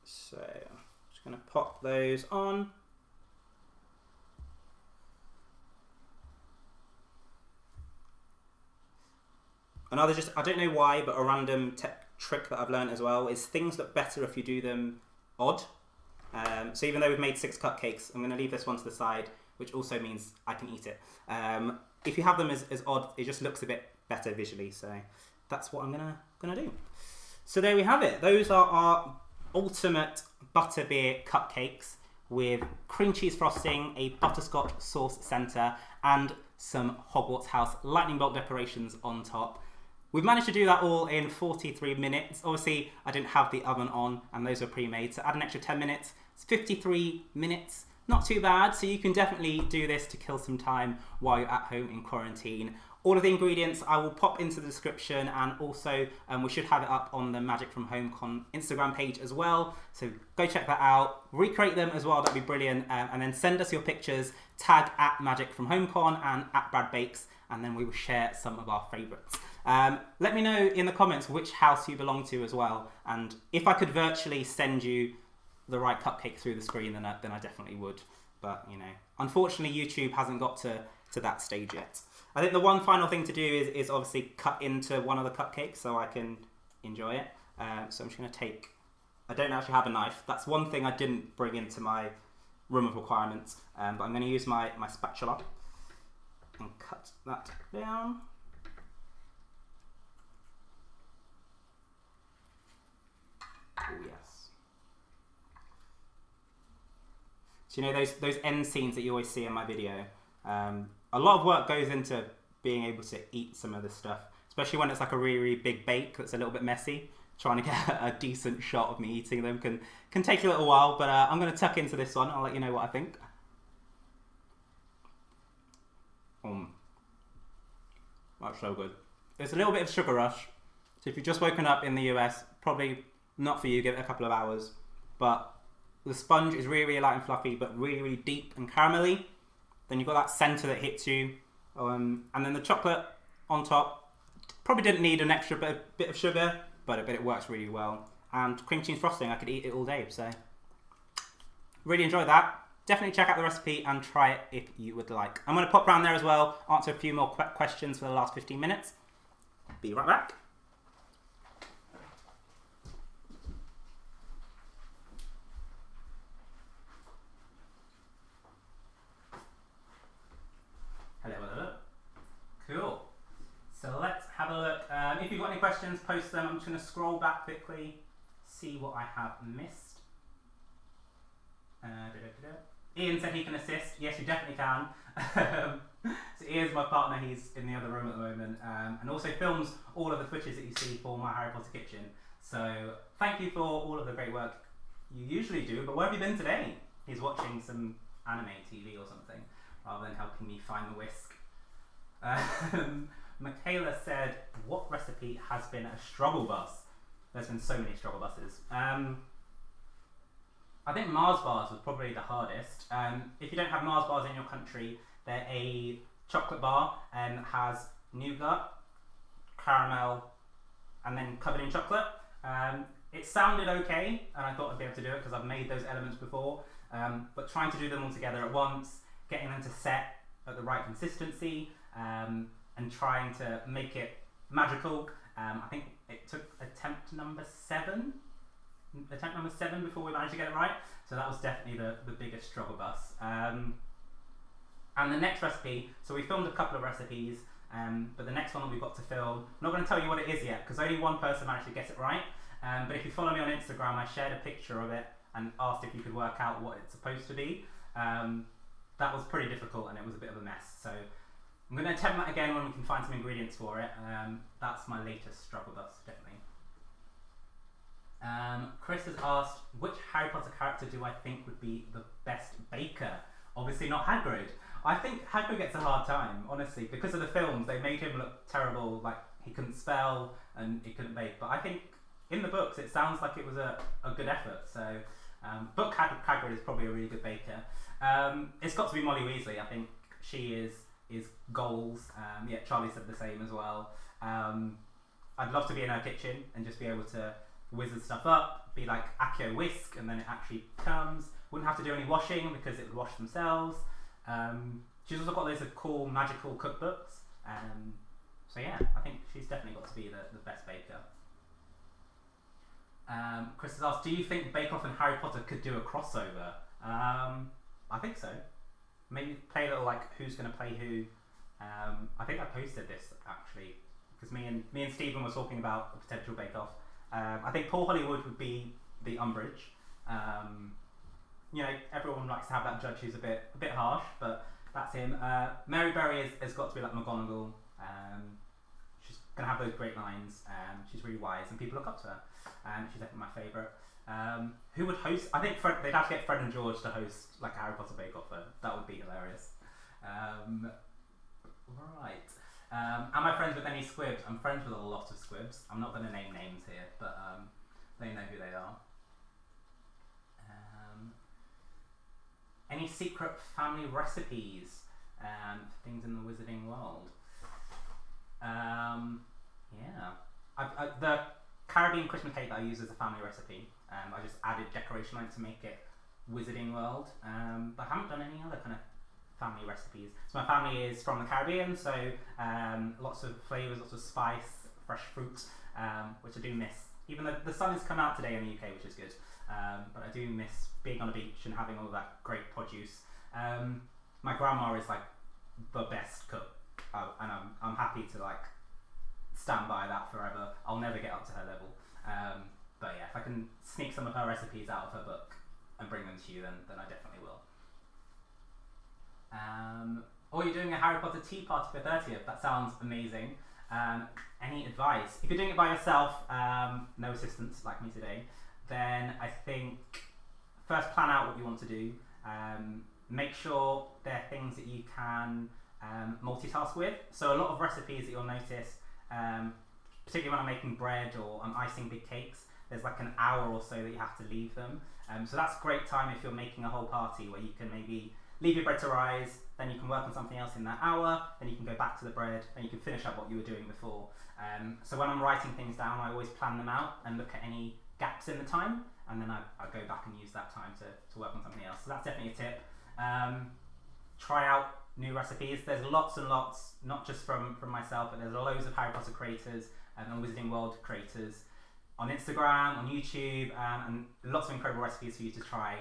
So I'm just going to pop those on. Another I don't know why, but a random trick that I've learned as well is things look better if you do them odd. So even though we've made 6 cupcakes, I'm going to leave this one to the side, which also means I can eat it. If you have them as odd, it just looks a bit better visually. So that's what I'm gonna do. So there we have it. Those are our ultimate butterbeer cupcakes with cream cheese frosting, a butterscotch sauce centre, and some Hogwarts house lightning bolt decorations on top. We've managed to do that all in 43 minutes. Obviously, I didn't have the oven on, and those were pre-made, so add an extra 10 minutes. It's 53 minutes. Not too bad, so you can definitely do this to kill some time while you're at home in quarantine. All of the ingredients I will pop into the description, and also we should have it up on the Magic from HomeCon Instagram page as well. So go check that out. Recreate them as well, that'd be brilliant. And then send us your pictures, tag at Magic from HomeCon and at Brad Bakes, and then we will share some of our favourites. Let me know in the comments which house you belong to as well, and if I could virtually send you the right cupcake through the screen, then I definitely would. But you know, unfortunately YouTube hasn't got to that stage yet. I think the one final thing to do is obviously cut into one of the cupcakes so I can enjoy it. So I'm just going to take, I don't actually have a knife. That's one thing I didn't bring into my room of requirements. But I'm going to use my spatula and cut that down. Oh yes. So you know those end scenes that you always see in my video? A lot of work goes into being able to eat some of this stuff, especially when it's like a really big bake that's a little bit messy. Trying to get a decent shot of me eating them can take a little while, but I'm going to tuck into this one. I'll let you know what I think. That's so good. There's a little bit of sugar rush, so if you've just woken up in the US, probably not for you, give it a couple of hours. But the sponge is really light and fluffy, but really deep and caramelly. Then you've got that centre that hits you, and then the chocolate on top. Probably didn't need an extra bit of sugar, but it works really well. And cream cheese frosting, I could eat it all day. So really enjoyed that. definitely check out the recipe and try it if you would like. I'm going to pop around there as well, answer a few more questions for the last 15 minutes. Be right back. Hello. Cool. So let's have a look. If you've got any questions, post them. I'm just going to scroll back quickly, see what I have missed. Ian said he can assist. Yes, you definitely can. So Ian's my partner. He's in the other room at the moment, and also films all of the footage that you see for my Harry Potter kitchen. So thank you for all of the great work you usually do. But where have you been today? He's watching some anime TV or something, rather than helping me find the whisk. Michaela said, what recipe has been a struggle bus? There's been so many struggle buses. I think Mars bars was probably the hardest. If you don't have Mars bars in your country, they're a chocolate bar and has nougat, caramel, and then covered in chocolate. It sounded okay, and I thought I'd be able to do it because I've made those elements before. But trying to do them all together at once, getting them to set at the right consistency, and trying to make it magical. I think it took attempt number 7 before we managed to get it right. So that was definitely the biggest struggle bus. And the next recipe, so we filmed a couple of recipes, but the next one that we've got to film, I'm not going to tell you what it is yet because only one person managed to get it right. But if you follow me on Instagram, I shared a picture of it and asked if you could work out what it's supposed to be. That was pretty difficult and it was a bit of a mess. So I'm going to attempt that again when we can find some ingredients for it. That's my latest struggle bus, definitely. Chris has asked, which Harry Potter character do I think would be the best baker? Obviously not Hagrid. I think Hagrid gets a hard time, honestly, because of the films. They made him look terrible, like he couldn't spell and he couldn't bake. But I think in the books it sounds like it was a good effort. So book Hagrid is probably a really good baker. It's got to be Molly Weasley. I think she is goals. Yeah, Charlie said the same as well. I'd love to be in her kitchen and just be able to wizard stuff up, be like Accio Whisk, and then it actually comes. Wouldn't have to do any washing because it would wash themselves. She's also got loads of cool magical cookbooks. So yeah, I think she's definitely got to be the best baker. Chris has asked, do you think Bake Off and Harry Potter could do a crossover? I think so. Maybe play a little like who's going to play who. I think I posted this actually because me and Stephen were talking about a potential Bake Off. I think Paul Hollywood would be the Umbridge. You know, everyone likes to have that judge who's a bit harsh, but that's him. Mary Berry has got to be like McGonagall. She's gonna have those great lines. She's really wise, and people look up to her. She's definitely my favourite. Who would host? I think they'd have to get Fred and George to host like a Harry Potter Bake Off. That would be hilarious. Right. Am I friends with any squibs? I'm friends with a lot of squibs. I'm not going to name names here, but they know who they are. Any secret family recipes for things in the wizarding world? Yeah. The Caribbean Christmas cake that I use as a family recipe. I just added decoration on it to make it wizarding world. But I haven't done any other kind of family recipes. So my family is from the Caribbean, so lots of flavours, lots of spice, fresh fruit, which I do miss. Even though the sun has come out today in the UK, which is good, but I do miss being on a beach and having all that great produce. My grandma is like the best cook, and I'm happy to like stand by that forever. I'll never get up to her level, but yeah, if I can sneak some of her recipes out of her book and bring them to you, then I definitely will. Or you're doing a Harry Potter tea party for 30th. That sounds amazing. Any advice? If you're doing it by yourself, no assistants like me today, then I think first plan out what you want to do. Make sure they're things that you can multitask with. So a lot of recipes that you'll notice, particularly when I'm making bread or I'm icing big cakes, there's like an hour or so that you have to leave them. So that's great time if you're making a whole party where you can maybe leave your bread to rise, then you can work on something else in that hour, then you can go back to the bread, and you can finish up what you were doing before. So when I'm writing things down, I always plan them out and look at any gaps in the time, and then I go back and use that time to work on something else. So that's definitely a tip. Try out new recipes. There's lots and lots, not just from myself, but there's loads of Harry Potter creators and Wizarding World creators on Instagram, on YouTube, and lots of incredible recipes for you to try.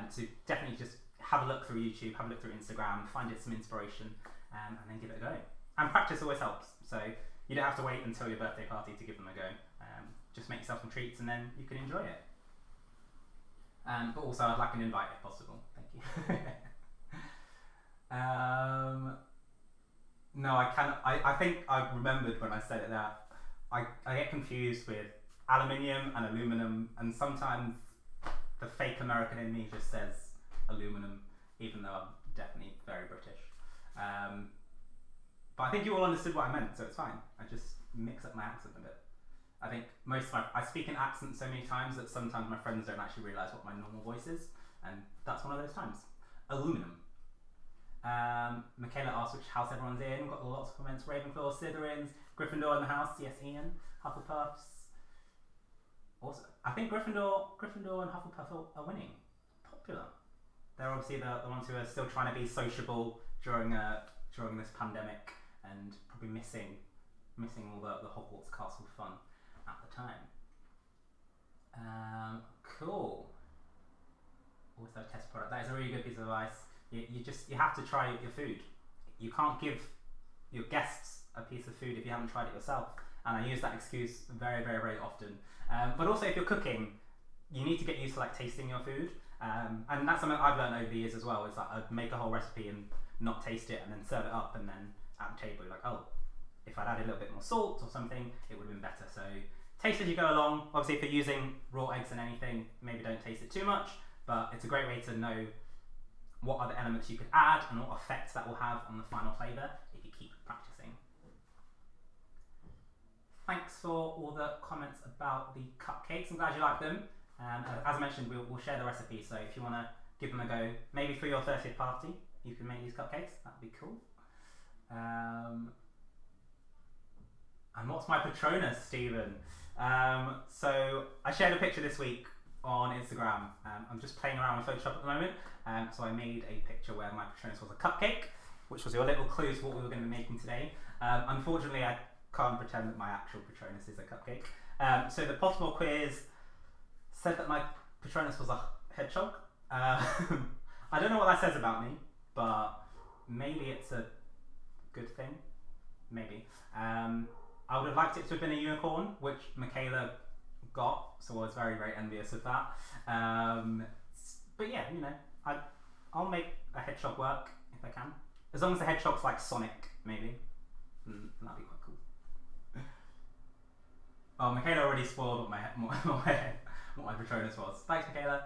So definitely just have a look through YouTube, have a look through Instagram, find it some inspiration, and then give it a go. And practice always helps. So you don't have to wait until your birthday party to give them a go. Just make yourself some treats and then you can enjoy it. But also I'd like an invite if possible. Thank you. No, I can't. I think I remembered when I said it that I get confused with aluminium and aluminum, and sometimes the fake American in me just says aluminum, even though I'm definitely very British. But I think you all understood what I meant, so it's fine. I just mix up my accent a bit. I think I speak in accent so many times that sometimes my friends don't actually realise what my normal voice is, and that's one of those times. Aluminum. Michaela asked which house everyone's in. We've got lots of comments. Ravenclaw, Slytherins, Gryffindor in the house. Yes, Ian. Hufflepuffs. Also, I think Gryffindor and Hufflepuff are winning. Popular. They're obviously the ones who are still trying to be sociable during this pandemic and probably missing all the Hogwarts castle fun at the time. Cool. Also test product. That is a really good piece of advice. You have to try your food. You can't give your guests a piece of food if you haven't tried it yourself. And I use that excuse very, very, very often. But also if you're cooking, you need to get used to like tasting your food. And that's something I've learned over the years as well. Is like I'd make a whole recipe and not taste it and then serve it up, and then at the table you're like, oh, if I'd added a little bit more salt or something, it would have been better. So taste as you go along. Obviously if you're using raw eggs and anything, maybe don't taste it too much, but it's a great way to know what other elements you could add and what effects that will have on the final flavour if you keep practicing. Thanks for all the comments about the cupcakes. I'm glad you like them. As I mentioned, we'll share the recipe, so if you want to give them a go, maybe for your 30th party, you can make these cupcakes. That'd be cool. And what's my Patronus, Stephen? So I shared a picture this week on Instagram. I'm just playing around with Photoshop at the moment, so I made a picture where my Patronus was a cupcake, which was your little clue to what we were going to be making today. Unfortunately, I can't pretend that my actual Patronus is a cupcake. So the possible quiz said that my Patronus was a hedgehog. I don't know what that says about me, but maybe it's a good thing. Maybe. I would have liked it to have been a unicorn, which Michaela got, so I was very, very envious of that. But yeah, you know, I'll make a hedgehog work if I can. As long as the hedgehog's like Sonic, maybe. That'd be quite cool. Oh, Michaela already spoiled what my Patronus was. Thanks, Michaela.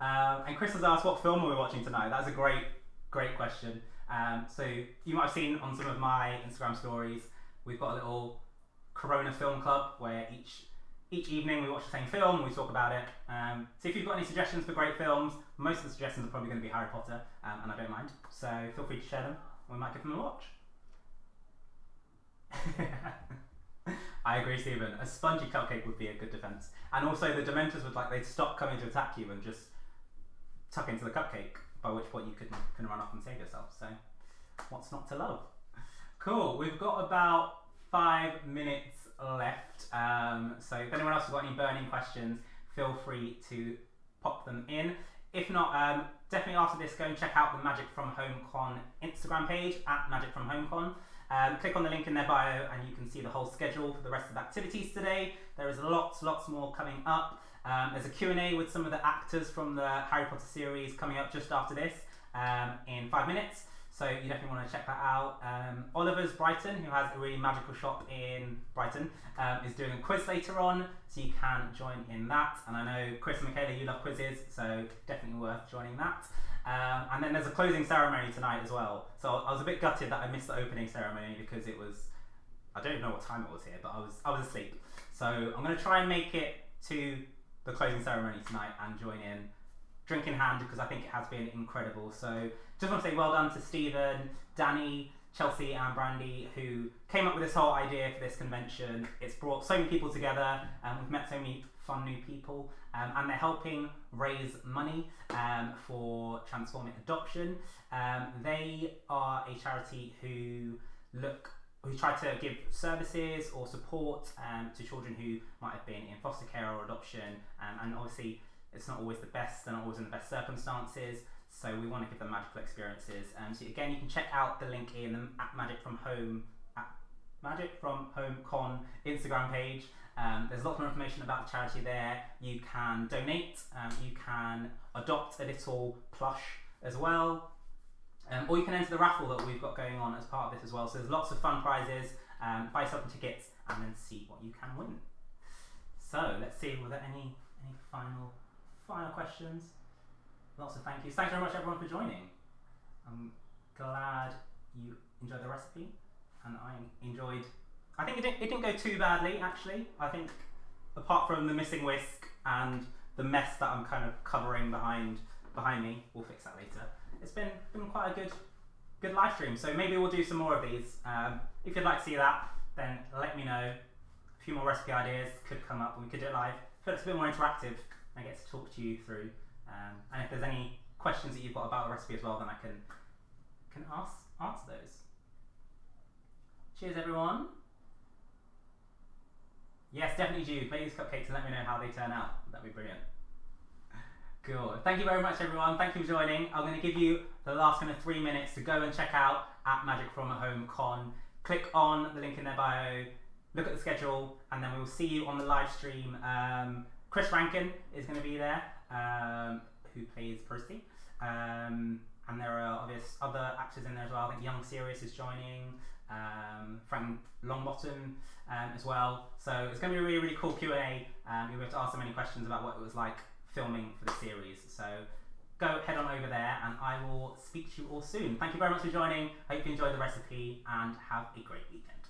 And Chris has asked, what film are we watching tonight? That's a great question. So you might have seen on some of my Instagram stories, we've got a little Corona film club where each evening we watch the same film and we talk about it. So if you've got any suggestions for great films, most of the suggestions are probably going to be Harry Potter, and I don't mind. So feel free to share them. We might give them a watch. I agree, Stephen. A spongy cupcake would be a good defense. And also the Dementors would they'd stop coming to attack you and just tuck into the cupcake, by which point you can run off and save yourself. So what's not to love? Cool. We've got about 5 minutes left. So if anyone else has got any burning questions, feel free to pop them in. If not, definitely after this, go and check out the Magic from HomeCon Instagram page at Magic from HomeCon. Click on the link in their bio and you can see the whole schedule for the rest of the activities today. There is lots more coming up. There's a Q&A with some of the actors from the Harry Potter series coming up just after this in 5 minutes. So you definitely want to check that out. Oliver's Brighton, who has a really magical shop in Brighton, is doing a quiz later on, so you can join in that. And I know Chris and Michaela, you love quizzes, so definitely worth joining that. And then there's a closing ceremony tonight as well. So I was a bit gutted that I missed the opening ceremony because it was, I don't even know what time it was here, but I was asleep. So I'm going to try and make it to the closing ceremony tonight and join in, drink in hand, because I think it has been incredible. So just want to say well done to Stephen, Danny, Chelsea and Brandy, who came up with this whole idea for this convention. It's brought so many people together, and we've met so many fun new people, and they're helping raise money for Transforming Adoption. They are a charity who try to give services or support to children who might have been in foster care or adoption, and obviously it's not always the best, they're not always in the best circumstances, so we want to give them magical experiences. So again, you can check out the link in the Magic from Home Con Instagram page. There's lots more information about the charity there. You can donate, you can adopt a little plush as well, or you can enter the raffle that we've got going on as part of this as well. So there's lots of fun prizes. Buy yourself some tickets and then see what you can win. So let's see, were there any final questions? Lots of thank yous. Thanks very much everyone for joining. I'm glad you enjoyed the recipe, and I enjoyed. I think it didn't go too badly actually. I think apart from the missing whisk and the mess that I'm kind of covering behind me, we'll fix that later. It's been quite a good live stream. So maybe we'll do some more of these. If you'd like to see that, then let me know. A few more recipe ideas could come up and we could do it live. So it's a bit more interactive. I get to talk to you through. And if there's any questions that you've got about the recipe as well, then I can answer those. Cheers, everyone. Yes, definitely do. Make these cupcakes and let me know how they turn out. That'd be brilliant. Good. Thank you very much, everyone. Thank you for joining. I'm going to give you the last kind of 3 minutes to go and check out at Magic from Home Con. Click on the link in their bio, look at the schedule, and then we will see you on the live stream. Chris Rankin is going to be there, who plays Percy. And there are obvious other actors in there as well. I think Young Sirius is joining, Frank Longbottom as well. So it's going to be a really, really cool Q&A. You'll be able to ask them any questions about what it was like filming for the series. So head on over there, and I will speak to you all soon. Thank you very much for joining. Hope you enjoyed the recipe and have a great weekend.